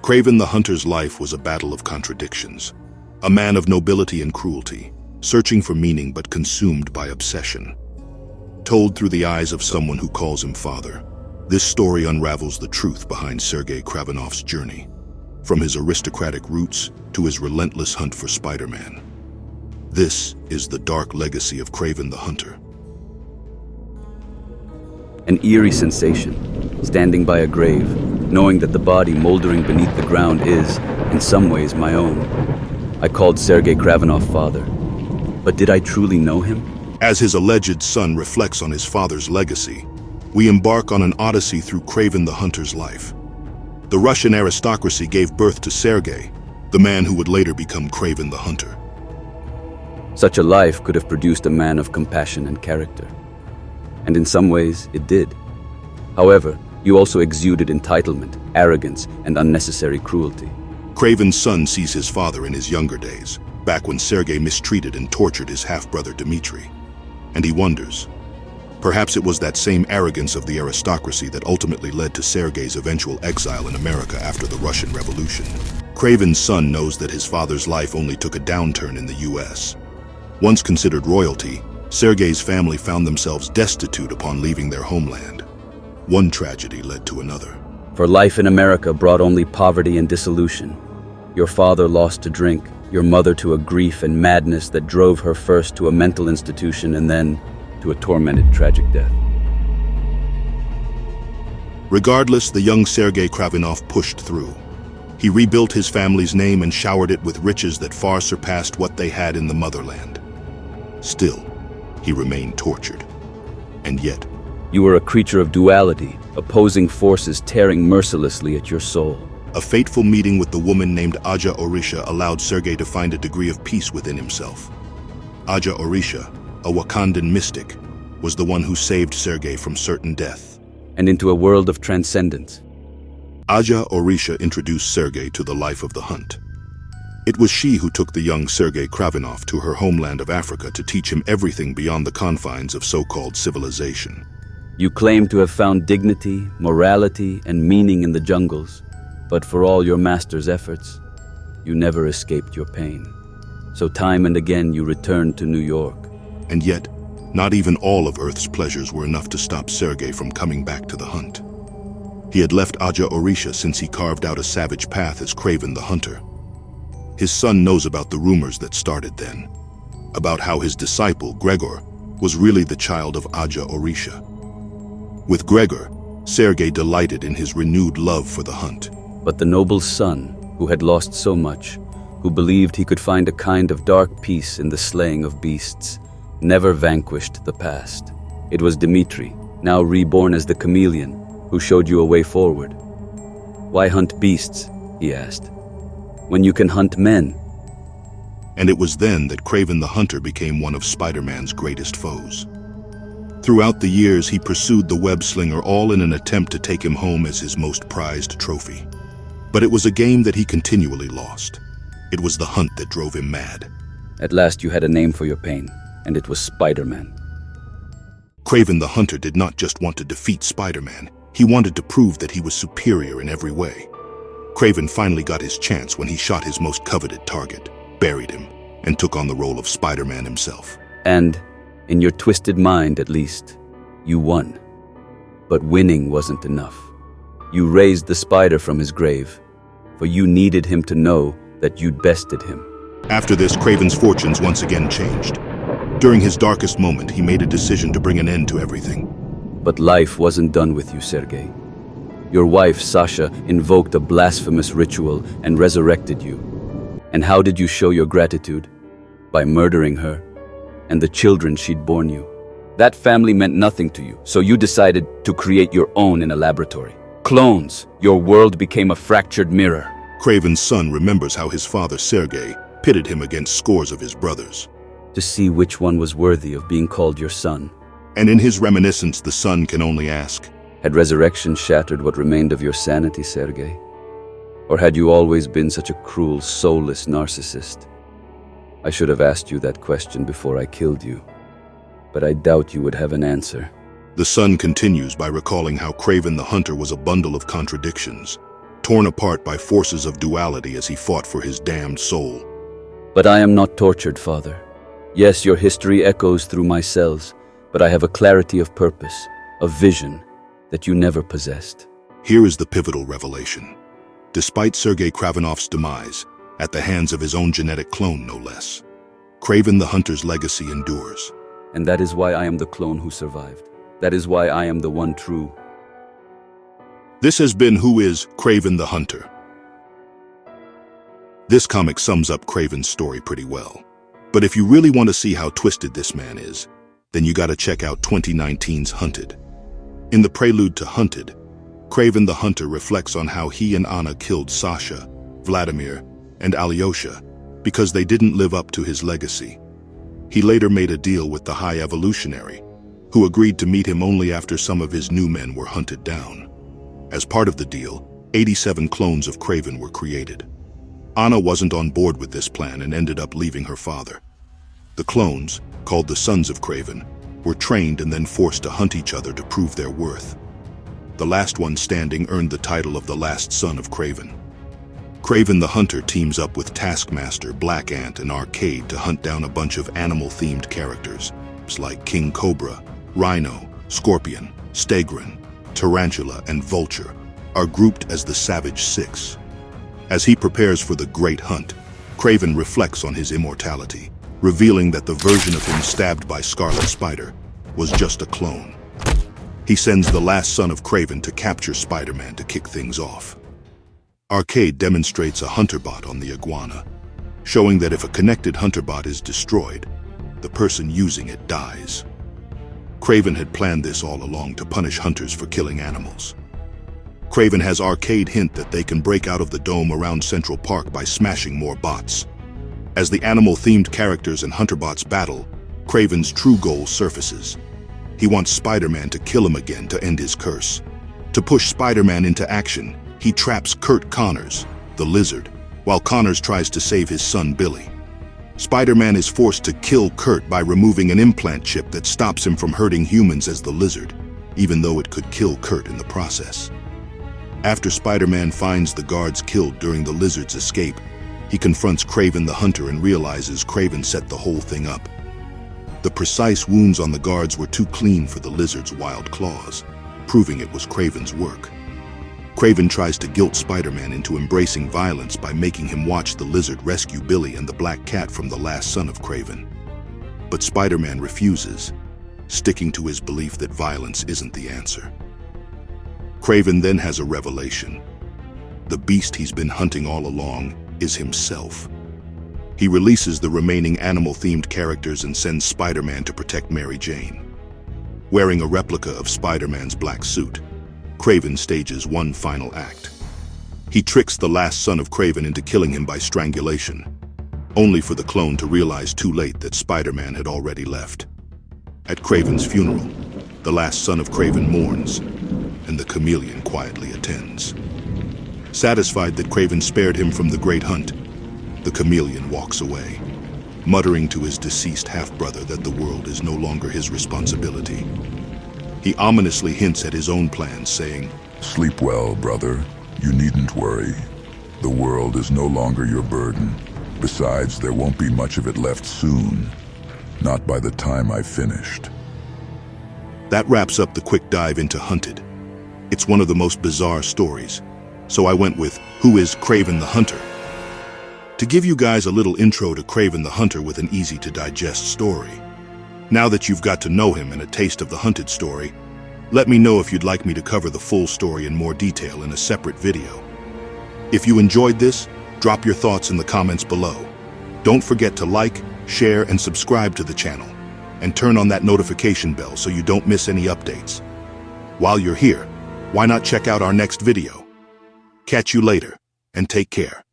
Kraven the Hunter's life was a battle of contradictions. A man of nobility and cruelty, searching for meaning but consumed by obsession. Told through the eyes of someone who calls him father, this story unravels the truth behind Sergei Kravenov's journey, from his aristocratic roots to his relentless hunt for Spider-Man. This is the dark legacy of Kraven the Hunter. An eerie sensation, standing by a grave, knowing that the body moldering beneath the ground is, in some ways, my own. I called Sergei Kravenov father. But did I truly know him? As his alleged son reflects on his father's legacy, we embark on an odyssey through Kraven the Hunter's life. The Russian aristocracy gave birth to Sergei, the man who would later become Kraven the Hunter. Such a life could have produced a man of compassion and character. And in some ways, it did. However, you also exuded entitlement, arrogance, and unnecessary cruelty. Kraven's son sees his father in his younger days, back when Sergei mistreated and tortured his half-brother Dmitri. And he wonders, perhaps it was that same arrogance of the aristocracy that ultimately led to Sergei's eventual exile in America after the Russian Revolution. Kraven's son knows that his father's life only took a downturn in the US. Once considered royalty, Sergei's family found themselves destitute upon leaving their homeland. One tragedy led to another. For life in America brought only poverty and dissolution. Your father lost to drink, your mother to a grief and madness that drove her first to a mental institution and then to a tormented, tragic death. Regardless, the young Sergei Kravenov pushed through. He rebuilt his family's name and showered it with riches that far surpassed what they had in the motherland. Still, he remained tortured. And yet, you were a creature of duality, opposing forces tearing mercilessly at your soul. A fateful meeting with the woman named Aja Orisha allowed Sergei to find a degree of peace within himself. Aja Orisha, a Wakandan mystic, was the one who saved Sergei from certain death. And into a world of transcendence. Aja Orisha introduced Sergei to the life of the hunt. It was she who took the young Sergei Kravenov to her homeland of Africa to teach him everything beyond the confines of so-called civilization. You claim to have found dignity, morality, and meaning in the jungles, but for all your master's efforts, you never escaped your pain. So time and again you returned to New York. And yet, not even all of Earth's pleasures were enough to stop Sergei from coming back to the hunt. He had left Aja Orisha since he carved out a savage path as Kraven the Hunter. His son knows about the rumors that started then, about how his disciple, Gregor, was really the child of Aja Orisha. With Gregor, Sergei delighted in his renewed love for the hunt. But the noble son, who had lost so much, who believed he could find a kind of dark peace in the slaying of beasts, never vanquished the past. It was Dmitri, now reborn as the chameleon, who showed you a way forward. Why hunt beasts, he asked, when you can hunt men? And it was then that Kraven the Hunter became one of Spider-Man's greatest foes. Throughout the years, he pursued the web-slinger, all in an attempt to take him home as his most prized trophy. But it was a game that he continually lost. It was the hunt that drove him mad. At last you had a name for your pain, and it was Spider-Man. Kraven the Hunter did not just want to defeat Spider-Man. He wanted to prove that he was superior in every way. Kraven finally got his chance when he shot his most coveted target, buried him, and took on the role of Spider-Man himself. And, in your twisted mind at least, you won. But winning wasn't enough. You raised the spider from his grave, for you needed him to know that you'd bested him. After this, Kraven's fortunes once again changed. During his darkest moment, he made a decision to bring an end to everything. But life wasn't done with you, Sergei. Your wife, Sasha, invoked a blasphemous ritual and resurrected you. And how did you show your gratitude? By murdering her and the children she'd borne you. That family meant nothing to you, so you decided to create your own in a laboratory. Clones, your world became a fractured mirror. Kraven's son remembers how his father, Sergei, pitted him against scores of his brothers. To see which one was worthy of being called your son. And in his reminiscence, the son can only ask, had resurrection shattered what remained of your sanity, Sergei? Or had you always been such a cruel, soulless narcissist? I should have asked you that question before I killed you, but I doubt you would have an answer. The son continues by recalling how Kraven the Hunter was a bundle of contradictions, torn apart by forces of duality as he fought for his damned soul. But I am not tortured, Father. Yes, your history echoes through my cells, but I have a clarity of purpose, a vision that you never possessed. Here is the pivotal revelation. Despite Sergei Kravenov's demise, at the hands of his own genetic clone no less, Kraven the Hunter's legacy endures. And that is why I am the clone who survived. That is why I am the one true. This has been Who is Kraven the Hunter? This comic sums up Kraven's story pretty well. But if you really want to see how twisted this man is, then you gotta check out 2019's Hunted. In the prelude to Hunted, Kraven the Hunter reflects on how he and Anna killed Sasha, Vladimir, and Alyosha because they didn't live up to his legacy. He later made a deal with the High Evolutionary, who agreed to meet him only after some of his new men were hunted down. As part of the deal, 87 clones of Kraven were created. Anna wasn't on board with this plan and ended up leaving her father. The clones, called the Sons of Kraven, were trained and then forced to hunt each other to prove their worth. The last one standing earned the title of the last son of Kraven. Kraven the Hunter teams up with Taskmaster, Black Ant, and Arcade to hunt down a bunch of animal-themed characters, like King Cobra, Rhino, Scorpion, Stegron, Tarantula, and Vulture, are grouped as the Savage Six. As he prepares for the Great Hunt, Kraven reflects on his immortality, revealing that the version of him stabbed by Scarlet Spider was just a clone. He sends the last son of Kraven to capture Spider-Man to kick things off. Arcade demonstrates a hunter bot on the iguana, showing that if a connected hunter bot is destroyed, the person using it dies. Kraven had planned this all along to punish hunters for killing animals. Kraven has Arcade hint that they can break out of the dome around Central Park by smashing more bots. As the animal-themed characters and hunter bots battle, Kraven's true goal surfaces. He wants Spider-Man to kill him again to end his curse. To push Spider-Man into action, he traps Kurt Connors, the Lizard, while Connors tries to save his son Billy. Spider-Man is forced to kill Kurt by removing an implant chip that stops him from hurting humans as the Lizard, even though it could kill Kurt in the process. After Spider-Man finds the guards killed during the Lizard's escape, he confronts Kraven the Hunter and realizes Kraven set the whole thing up. The precise wounds on the guards were too clean for the Lizard's wild claws, proving it was Kraven's work. Kraven tries to guilt Spider-Man into embracing violence by making him watch the Lizard rescue Billy and the Black Cat from the last son of Kraven. But Spider-Man refuses, sticking to his belief that violence isn't the answer. Kraven then has a revelation. The beast he's been hunting all along is himself. He releases the remaining animal-themed characters and sends Spider-Man to protect Mary Jane. Wearing a replica of Spider-Man's black suit, Kraven stages one final act. He tricks the last son of Kraven into killing him by strangulation, only for the clone to realize too late that Spider-Man had already left. At Kraven's funeral, the last son of Kraven mourns, and the chameleon quietly attends. Satisfied that Kraven spared him from the Great Hunt, the chameleon walks away, muttering to his deceased half-brother that the world is no longer his responsibility. He ominously hints at his own plans, saying, "Sleep well, brother. You needn't worry. The world is no longer your burden. Besides, there won't be much of it left soon. Not by the time I've finished." That wraps up the quick dive into Hunted. It's one of the most bizarre stories, so I went with Who is Kraven the Hunter? To give you guys a little intro to Kraven the Hunter with an easy-to-digest story. Now that you've got to know him and a taste of the Hunted story, let me know if you'd like me to cover the full story in more detail in a separate video. If you enjoyed this, drop your thoughts in the comments below. Don't forget to like, share, and subscribe to the channel, and turn on that notification bell so you don't miss any updates. While you're here, why not check out our next video? Catch you later, and take care.